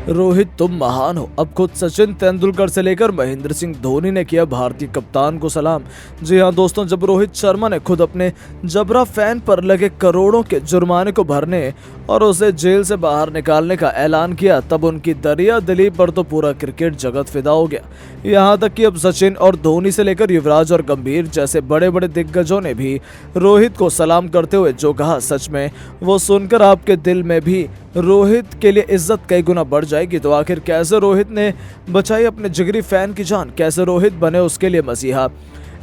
रोहित तुम महान हो। अब खुद सचिन तेंदुलकर से लेकर महेंद्र सिंह धोनी ने किया भारतीय कप्तान को सलाम। जी हाँ दोस्तों, जब रोहित शर्मा ने खुद अपने जबरा फैन पर लगे करोड़ों के जुर्माने को भरने और उसे जेल से बाहर निकालने का ऐलान किया, तब उनकी दरिया दिली पर तो पूरा क्रिकेट जगत फिदा हो गया। यहाँ तक कि अब सचिन और धोनी से लेकर युवराज और गंभीर जैसे बड़े बड़े दिग्गजों ने भी रोहित को सलाम करते हुए जो कहा, सच में वो सुनकर आपके दिल में भी रोहित के लिए इज्जत कई गुना बढ़ जाएगी। तो आखिर कैसे रोहित ने बचाई अपने जिगरी फैन की जान, कैसे रोहित बने उसके लिए मसीहा,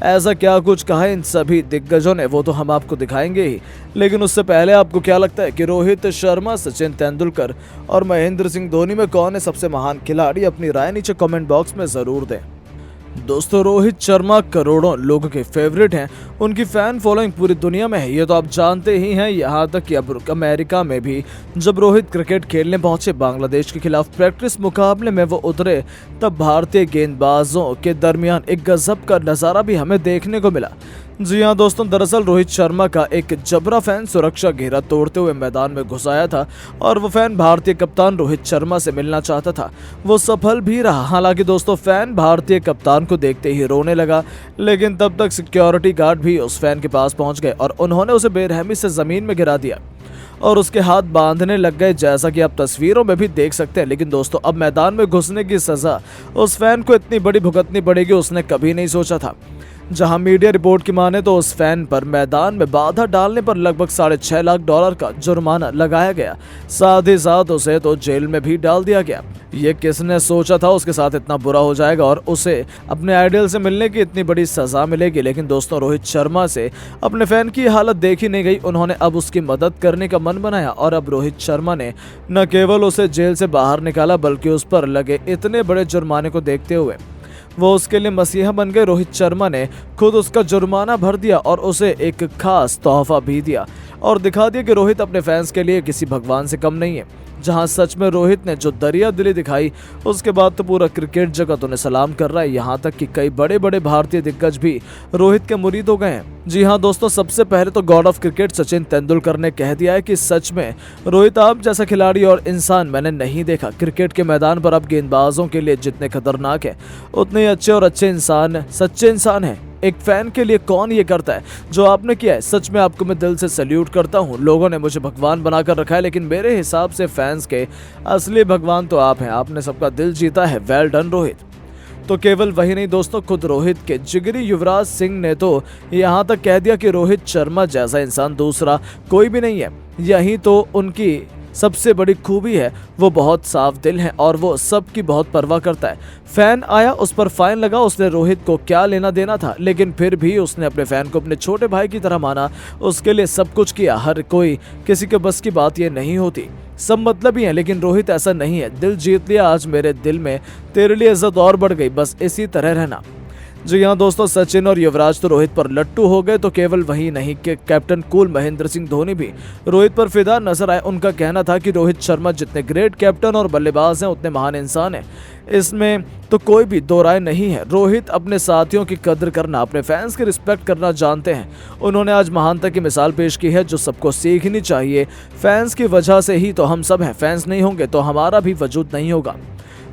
ऐसा क्या कुछ कहा इन सभी दिग्गजों ने, वो तो हम आपको दिखाएंगे ही। लेकिन उससे पहले आपको क्या लगता है कि रोहित शर्मा, सचिन तेंदुलकर और महेंद्र सिंह धोनी में कौन है सबसे महान खिलाड़ी? अपनी राय नीचे कमेंट बॉक्स में जरूर दें। दोस्तों, रोहित शर्मा करोड़ों लोगों के फेवरेट हैं। उनकी फैन फॉलोइंग पूरी दुनिया में है, ये तो आप जानते ही हैं। यहाँ तक कि अब अमेरिका में भी जब रोहित क्रिकेट खेलने पहुंचे, बांग्लादेश के खिलाफ प्रैक्टिस मुकाबले में वो उतरे, तब भारतीय गेंदबाजों के दरमियान एक गजब का नज़ारा भी हमें देखने को मिला। जी हाँ दोस्तों, दरअसल रोहित शर्मा का एक जबरा फैन सुरक्षा घेरा तोड़ते हुए मैदान में घुस आया था और वो फैन भारतीय कप्तान रोहित शर्मा से मिलना चाहता था। वो सफल भी रहा। हालांकि दोस्तों, फैन भारतीय कप्तान को देखते ही रोने लगा, लेकिन तब तक सिक्योरिटी गार्ड भी उस फैन के पास पहुंच गए और उन्होंने उसे बेरहमी से जमीन में गिरा दिया और उसके हाथ बांधने लग गए, जैसा कि आप तस्वीरों में भी देख सकते हैं। लेकिन दोस्तों, अब मैदान में घुसने की सजा उस फैन को इतनी बड़ी भुगतनी पड़ेगी उसने कभी नहीं सोचा था। जहां मीडिया रिपोर्ट की माने तो उस फैन पर मैदान में बाधा डालने पर लगभग $6.5 लाख का जुर्माना लगाया गया। साथ ही साथ उसे तो जेल में भी डाल दिया गया। ये किसने सोचा था उसके साथ इतना बुरा हो जाएगा और उसे अपने आइडल से मिलने की इतनी बड़ी सजा मिलेगी। लेकिन दोस्तों, रोहित शर्मा से अपने फैन की हालत देखी नहीं गई। उन्होंने अब उसकी मदद करने का मन बनाया और अब रोहित शर्मा ने न केवल उसे जेल से बाहर निकाला, बल्कि उस पर लगे इतने बड़े जुर्माने को देखते हुए वो उसके लिए मसीहा बन गए। रोहित शर्मा ने खुद उसका जुर्माना भर दिया और उसे एक खास तोहफा भी दिया और दिखा दिया कि रोहित अपने फैंस के लिए किसी भगवान से कम नहीं है। जहां सच में रोहित ने जो दरिया दिली दिखाई, उसके बाद तो पूरा क्रिकेट जगत उन्हें सलाम कर रहा है। यहाँ तक कि कई बड़े बड़े भारतीय दिग्गज भी रोहित के मुरीद हो गए हैं। जी हाँ दोस्तों, सबसे पहले तो God of cricket Sachin Tendulkar ने कह दिया है कि सच में रोहित आप जैसा खिलाड़ी और इंसान मैंने नहीं देखा। क्रिकेट के मैदान पर आप गेंदबाजों के लिए जितने खतरनाक है, उतने ही अच्छे और अच्छे इंसान, सच्चे इंसान हैं। एक फैन के लिए कौन ये करता है जो आपने किया है? सच में आपको मैं दिल से सैल्यूट करता हूँ। लोगों ने मुझे भगवान बनाकर रखा है, लेकिन मेरे हिसाब से फैंस के असली भगवान तो आप हैं। आपने सबका दिल जीता है। Well done Rohit. तो केवल वही नहीं दोस्तों, खुद रोहित के जिगरी युवराज सिंह ने तो यहाँ तक कह दिया कि रोहित शर्मा जैसा इंसान दूसरा कोई भी नहीं है। यही तो उनकी सबसे बड़ी खूबी है। वो बहुत साफ दिल है और वो सबकी बहुत परवाह करता है। फैन आया, उस पर फाइन लगा, उसने रोहित को क्या लेना देना था, लेकिन फिर भी उसने अपने फैन को अपने छोटे भाई की तरह माना, उसके लिए सब कुछ किया। हर कोई किसी के बस की बात ये नहीं होती, सब मतलब ही है, लेकिन रोहित ऐसा नहीं है। दिल जीत लिया, आज मेरे दिल में तेरे लिए इज्जत और बढ़ गई, बस इसी तरह रहना। जी हाँ दोस्तों, सचिन और युवराज तो रोहित पर लट्टू हो गए। तो केवल वही नहीं कि कैप्टन कूल महेंद्र सिंह धोनी भी रोहित पर फिदा नजर आए। उनका कहना था कि रोहित शर्मा जितने ग्रेट कैप्टन और बल्लेबाज हैं, उतने महान इंसान हैं। इसमें तो कोई भी दो राय नहीं है। रोहित अपने साथियों की कदर करना, अपने फैंस की रिस्पेक्ट करना जानते हैं। उन्होंने आज महानता की मिसाल पेश की है जो सबको सीखनी चाहिए। फैंस की वजह से ही तो हम सब हैं। फैंस नहीं होंगे तो हमारा भी वजूद नहीं होगा।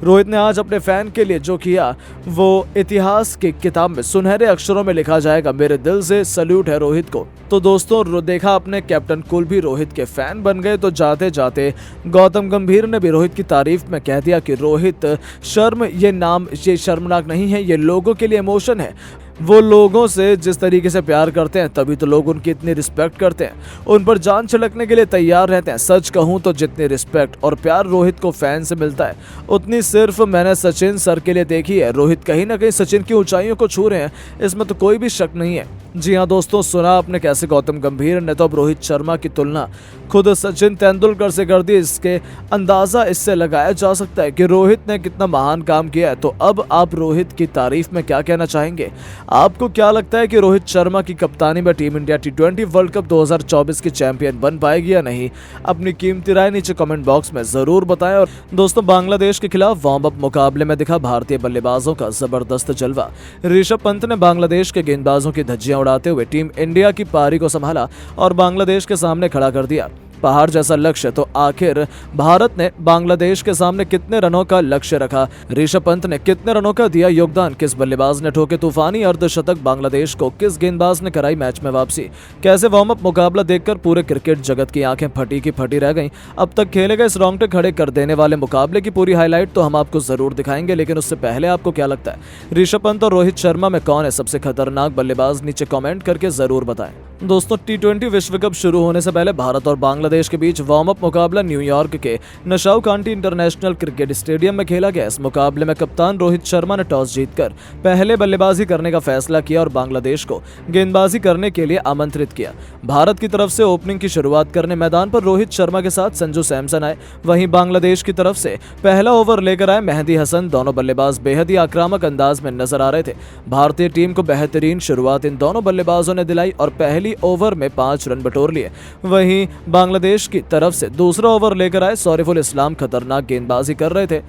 रोहित ने आज अपने फैन के लिए जो किया वो इतिहास की किताब में सुनहरे अक्षरों में लिखा जाएगा। मेरे दिल से सल्यूट है रोहित को। तो दोस्तों, देखा आपने, कैप्टन कूल भी रोहित के फैन बन गए। तो जाते जाते गौतम गंभीर ने भी रोहित की तारीफ में कह दिया कि रोहित शर्म ये नाम ये शर्मनाक नहीं है, ये लोगों के लिए इमोशन है। वो लोगों से जिस तरीके से प्यार करते हैं, तभी तो लोग उनकी इतनी रिस्पेक्ट करते हैं, उन पर जान छिड़कने के लिए तैयार रहते हैं। सच कहूं तो जितनी रिस्पेक्ट और प्यार रोहित को फैन से मिलता है, उतनी सिर्फ मैंने सचिन सर के लिए देखी है। रोहित कहीं ना कहीं सचिन की ऊंचाइयों को छू रहे हैं, इसमें तो कोई भी शक नहीं है। जी हाँ दोस्तों, सुना आपने कैसे गौतम गंभीर ने तो अब रोहित शर्मा की तुलना खुद सचिन तेंदुलकर से कर दी। इसके अंदाजा इससे लगाया जा सकता है कि रोहित ने कितना महान काम किया है। तो अब आप रोहित की तारीफ में क्या कहना चाहेंगे? आपको क्या लगता है कि रोहित शर्मा की कप्तानी में team India T20 world cup 2024 की चैंपियन बन पाएगी या नहीं? अपनी कीमती राय नीचे कमेंट बॉक्स में जरूर बताएं। और दोस्तों, बांग्लादेश के खिलाफ वार्म अप मुकाबले में दिखा भारतीय बल्लेबाजों का जबरदस्त जलवा। ऋषभ पंत ने बांग्लादेश के गेंदबाजों की धज्जियां उड़ाते हुए टीम इंडिया की पारी को संभाला और बांग्लादेश के सामने खड़ा कर दिया। पहाड़ जैसा लक्ष्य, तो आखिर भारत ने बांग्लादेश के सामने कितने रनों का लक्ष्य रखा? ऋषभ पंत ने कितने रनों का दिया योगदान? किस बल्लेबाज ने ठोके तूफानी अर्धशतक? बांग्लादेश को किस गेंदबाज ने कराई मैच में वापसी? कैसे वार्म अप मुकाबला देखकर पूरे क्रिकेट जगत की आंखें फटी की फटी रह गईं? अब तक खेले गए इस रोंगटे खड़े कर देने वाले मुकाबले की पूरी हाईलाइट तो हम आपको जरूर दिखाएंगे, लेकिन उससे पहले आपको क्या लगता है, ऋषभ पंत और रोहित शर्मा में कौन है सबसे खतरनाक बल्लेबाज? नीचे कमेंट करके जरूर बताएं। दोस्तों, टी20 विश्व कप शुरू होने से पहले भारत और बांग्लादेश के बीच वार्म अप मुकाबला न्यूयॉर्क के नशाउ कांटी इंटरनेशनल क्रिकेट स्टेडियम में खेला गया। इस मुकाबले में कप्तान रोहित शर्मा ने टॉस जीतकर पहले बल्लेबाजी करने का फैसला किया और बांग्लादेश को गेंदबाजी करने के लिए आमंत्रित किया। भारत की तरफ से ओपनिंग की शुरुआत करने मैदान पर रोहित शर्मा के साथ संजू सैमसन आए। वहीं बांग्लादेश की तरफ से पहला ओवर लेकर आए मेहदी हसन। दोनों बल्लेबाज बेहद ही आक्रामक अंदाज में नजर आ रहे थे। भारतीय टीम को बेहतरीन शुरुआत इन दोनों बल्लेबाजों ने दिलाई और पहली ओवर में 5 रन बटोर लिए। वहीं बांग्लादेश की तरफ से दूसरा ओवर लेकर आए सौरिफुल इस्लाम खतरनाक गेंदबाजी कर रहे थे,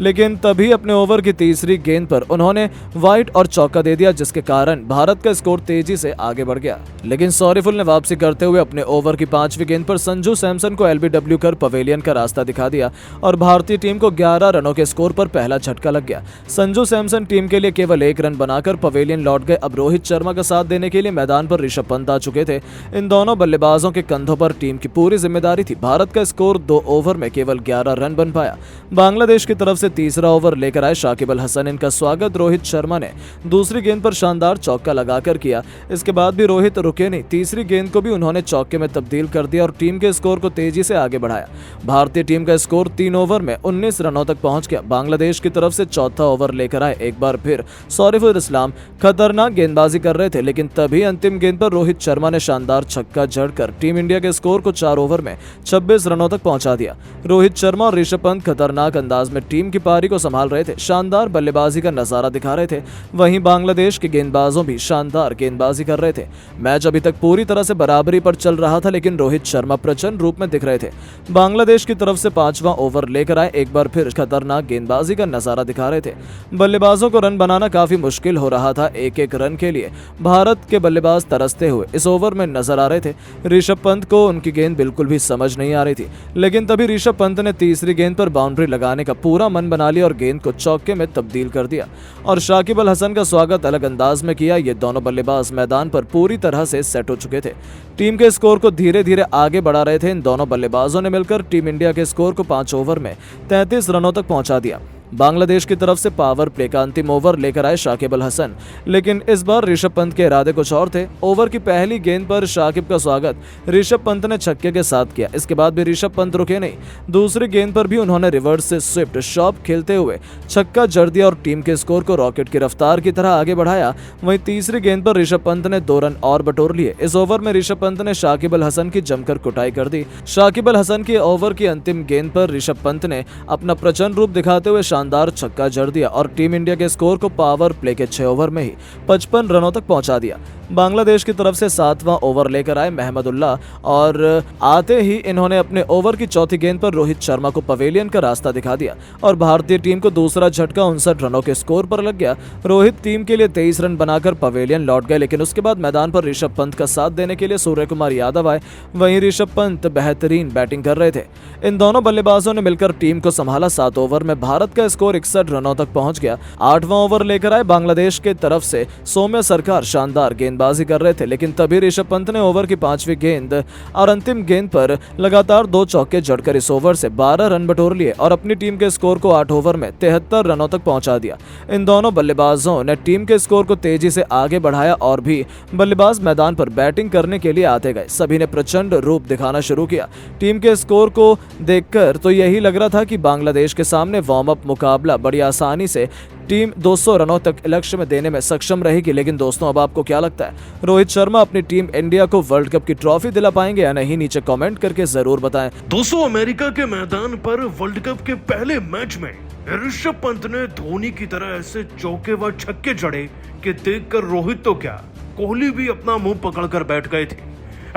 लेकिन तभी अपने ओवर की तीसरी गेंद पर उन्होंने वाइड और चौका दे दिया, जिसके कारण भारत का स्कोर तेजी से आगे बढ़ गया। लेकिन सौरिफुल ने वापसी करते हुए अपने ओवर की 5वीं गेंद पर संजू सैमसन को एलबीडब्ल्यू कर पवेलियन का रास्ता दिखा दिया और भारतीय टीम को 11 रनों के स्कोर पर पहला झटका लग गया। संजू सैमसन टीम के लिए केवल 1 रन बनाकर पवेलियन लौट गए। अब रोहित शर्मा का साथ देने के लिए मैदान पर ऋषभ पंत आ चुके थे। इन दोनों बल्लेबाजों के कंधों पर टीम की पूरी जिम्मेदारी थी। भारत का स्कोर 2 ओवर में केवल 11 रन बन पाया। बांग्लादेश की तरफ से तीसरा ओवर लेकर आए शाकिब अल हसन। इनका स्वागत रोहित शर्मा ने दूसरी गेंद पर शानदार चौका लगाकर किया। इसके बाद भी रोहित रुके नहीं, तीसरी गेंद को भी उन्होंने चौके में तब्दील कर दिया और टीम के स्कोर को तेजी से आगे बढ़ाया। भारतीय टीम का स्कोर 3 ओवर में 19 रनों तक पहुंच गया। बांग्लादेश की तरफ से चौथा ओवर लेकर आए एक बार फिर सौरिफुल इस्लाम। खतरनाक गेंदबाजी कर रहे थे, लेकिन तभी अंतिम गेंद पर रोहित शर्मा ने शानदार छक्का जड़कर टीम इंडिया के स्कोर को 4 ओवर में 26 रनों तक पहुंचा दिया। रोहित शर्मा और ऋषभ पंत खतरनाक अंदाज में टीम की पारी को संभाल रहे थे, शानदार बल्लेबाजी का नजारा दिखा रहे थे। वहीं बांग्लादेश के गेंदबाजों भी शानदार गेंदबाजी कर रहे थे। मैच अभी तक पूरी तरह से बराबरी पर चल रहा था, लेकिन रोहित शर्मा प्रचंड रूप में दिख रहे थे। बांग्लादेश की तरफ से 5वां ओवर लेकर आए एक बार फिर खतरनाक गेंदबाजी का नजारा दिखा रहे थे। बल्लेबाजों को रन बनाना काफी मुश्किल हो रहा था। एक रन के लिए भारत के बल्लेबाज तरसते हुए इस ओवर में नजर आ रहे थे। ऋषभ पंत को उनकी गेंद बिल्कुल भी समझ नहीं आ रही थी, लेकिन तभी ऋषभ पंत ने तीसरी गेंद पर बाउंड्री लगाने का पूरा मन बना लिया और गेंद को चौके में तब्दील कर दिया और शाकिब अल हसन का स्वागत अलग अंदाज में किया। ये दोनों बल्लेबाज मैदान पर पूरी तरह से सेट हो चुके थे। टीम के स्कोर को धीरे धीरे आगे बढ़ा रहे थे। इन दोनों बल्लेबाजों ने मिलकर टीम इंडिया के स्कोर को 5 ओवर में 33 रनों तक पहुंचा दिया। बांग्लादेश की तरफ से पावर प्ले का अंतिम ओवर लेकर आए शाकिब अल हसन, लेकिन इस बार ऋषभ पंत के इरादे कुछ और थे। ओवर की पहली गेंद पर शाकिब का स्वागत ऋषभ पंत ने छक्के के साथ किया। इसके बाद भी ऋषभ पंत रुके नहीं, दूसरी गेंद पर भी उन्होंने रिवर्स से स्विफ्ट शॉट खेलते हुए छक्का जड़ दिया और टीम के स्कोर को रॉकेट की रफ्तार की तरह आगे बढ़ाया। वहीं तीसरी गेंद पर ऋषभ पंत ने 2 रन और बटोर लिए। इस ओवर में ऋषभ पंत ने शाकिब अल हसन की जमकर कुटाई कर दी। शाकिब अल हसन के ओवर की अंतिम गेंद पर ऋषभ पंत ने अपना प्रचंड रूप दिखाते हुए शानदार छक्का जड़ दिया और टीम इंडिया के स्कोर को पावर प्ले के 6 ओवर में ही 55 रनों तक पहुंचा दिया। बांग्लादेश की तरफ से 7वां ओवर लेकर आए महमदुल्लाह और आते ही इन्होंने अपने ओवर की चौथी गेंद पर रोहित शर्मा को पवेलियन का रास्ता दिखा दिया और भारतीय टीम को दूसरा झटका 59 रनों के स्कोर पर लग गया। रोहित टीम के लिए 23 रन बनाकर पवेलियन लौट गए, लेकिन उसके बाद मैदान पर ऋषभ पंत का साथ देने के लिए सूर्य कुमार यादव आए। वहीं ऋषभ पंत बेहतरीन बैटिंग कर रहे थे। इन दोनों बल्लेबाजों ने मिलकर टीम को संभाला। 7 ओवर में भारत का स्कोर 61 रनों तक पहुंच गया। 8वां ओवर लेकर आए बांग्लादेश के तरफ से सौम्य सरकार शानदार गेंदबाजी कर रहे थे, लेकिन तभी ऋषभ पंत ने ओवर की 5वीं गेंद और अंतिम गेंद पर लगातार 2 चौके जड़कर इस ओवर से 12 रन बटोर लिए और अपनी टीम के स्कोर को 8 ओवर में 73 रनों तक पहुंचा दिया। इन दोनों बल्लेबाजों ने टीम के स्कोर को तेजी से आगे बढ़ाया और भी बल्लेबाज मैदान पर बैटिंग करने के लिए आते गए। सभी ने प्रचंड रूप दिखाना शुरू किया। टीम के स्कोर को देखकर तो यही लग रहा था कि बांग्लादेश के सामने वार्म अप मुकाबला बड़ी आसानी से टीम 200 रनों तक लक्ष्य में देने में सक्षम रहेगी। लेकिन दोस्तों, अब आपको क्या लगता है, रोहित शर्मा अपनी टीम इंडिया को वर्ल्ड कप की ट्रॉफी दिला पाएंगे या नहीं? नीचे कमेंट करके जरूर बताएं। दोस्तों, अमेरिका के मैदान पर वर्ल्ड कप के पहले मैच में ऋषभ पंत ने धोनी की तरह ऐसे चौके व छक्के जड़े कि देखकर रोहित तो क्या, कोहली भी अपना मुंह पकड़कर बैठ गए थे।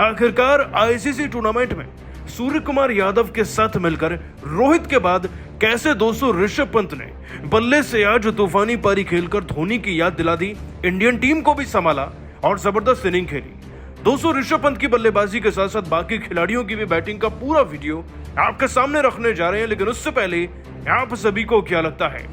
आखिरकार आईसीसी टूर्नामेंट में सूर्य कुमार यादव के साथ मिलकर रोहित के बाद कैसे दोस्तों ऋषभ पंत ने बल्ले से आज तूफानी पारी खेलकर धोनी की याद दिला दी, इंडियन टीम को भी संभाला और जबरदस्त इनिंग खेली। दोस्तों ऋषभ पंत की बल्लेबाजी के साथ साथ बाकी खिलाड़ियों की भी बैटिंग का पूरा वीडियो आपके सामने रखने जा रहे हैं, लेकिन उससे पहले आप सभी को क्या लगता है,